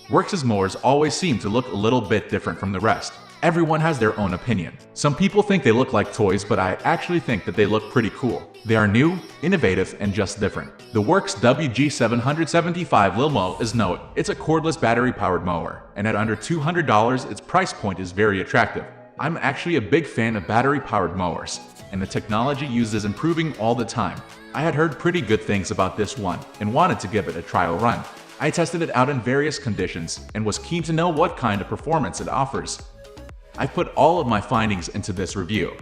Worx's mowers always seem to look a little bit different from the rest. Everyone has their own opinion. Some people think they look like toys, but I actually think that they look pretty cool. They are new, innovative, and just different. The Worx WG775 Lil is note. It's a cordless battery-powered mower, and at under $200, its price point is very attractive. I'm actually a big fan of battery-powered mowers, and the technology used is improving all the time. I had heard pretty good things about this one, and wanted to give it a trial run. I tested it out in various conditions, and was keen to know what kind of performance it offers. I put all of my findings into this review.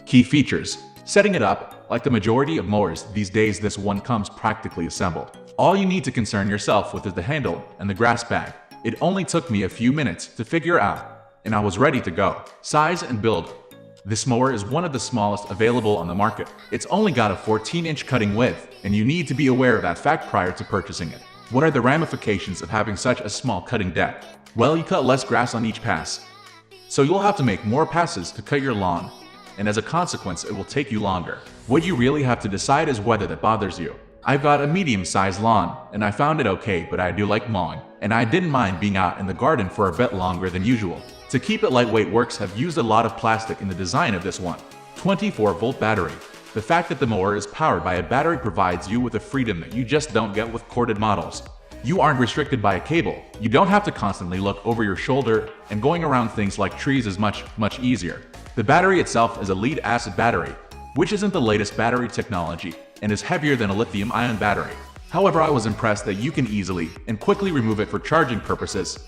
Key features. Setting it up. Like the majority of mowers these days, this one comes practically assembled. All you need to concern yourself with is the handle and the grass bag. It only took me a few minutes to figure out, and I was ready to go. Size and build. This mower is one of the smallest available on the market. It's only got a 14-inch cutting width, and you need to be aware of that fact prior to purchasing it. What are the ramifications of having such a small cutting deck? Well, you cut less grass on each pass, so you'll have to make more passes to cut your lawn, and as a consequence, it will take you longer. What you really have to decide is whether that bothers you. I've got a medium-sized lawn, and I found it okay, but I do like mowing, and I didn't mind being out in the garden for a bit longer than usual. To keep it lightweight, Worx have used a lot of plastic in the design of this one. 24-volt battery. The fact that the mower is powered by a battery provides you with a freedom that you just don't get with corded models. You aren't restricted by a cable. You don't have to constantly look over your shoulder, and going around things like trees is much easier. The battery itself is a lead-acid battery, which isn't the latest battery technology, and is heavier than a lithium-ion battery. However, I was impressed that you can easily and quickly remove it for charging purposes,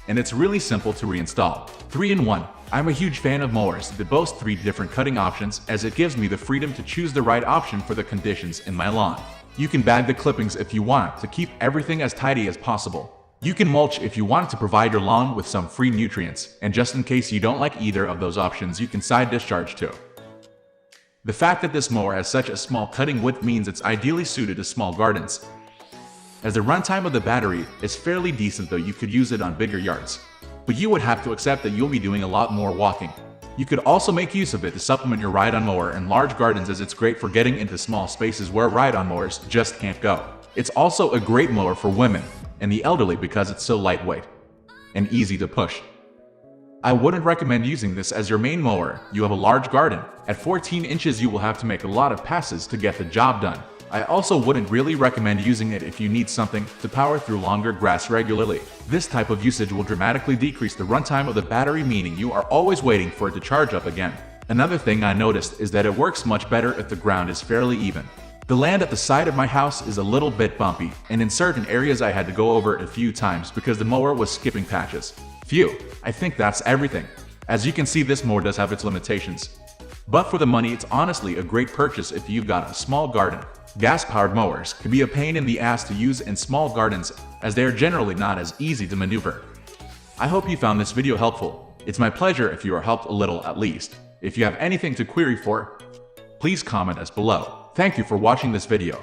and it's really simple to reinstall. 3-in-1. I'm a huge fan of mowers that boast 3 different cutting options, as it gives me the freedom to choose the right option for the conditions in my lawn. You can bag the clippings if you want to keep everything as tidy as possible. You can mulch if you want to provide your lawn with some free nutrients, and just in case you don't like either of those options, you can side discharge too. The fact that this mower has such a small cutting width means it's ideally suited to small gardens, as the runtime of the battery is fairly decent, though you could use it on bigger yards. But you would have to accept that you'll be doing a lot more walking. You could also make use of it to supplement your ride-on mower in large gardens, as it's great for getting into small spaces where ride-on mowers just can't go. It's also a great mower for women and the elderly because it's so lightweight and easy to push. I wouldn't recommend using this as your main mower. You have a large garden. At 14 inches you will have to make a lot of passes to get the job done. I also wouldn't really recommend using it if you need something to power through longer grass regularly. This type of usage will dramatically decrease the runtime of the battery, meaning you are always waiting for it to charge up again. Another thing I noticed is that it works much better if the ground is fairly even. The land at the side of my house is a little bit bumpy, and in certain areas I had to go over it a few times because the mower was skipping patches. Phew, I think that's everything. As you can see, this mower does have its limitations, but for the money it's honestly a great purchase if you've got a small garden. Gas-powered mowers can be a pain in the ass to use in small gardens, as they are generally not as easy to maneuver. I hope you found this video helpful. It's my pleasure if you are helped a little at least. If you have anything to query for, please comment us below. Thank you for watching this video.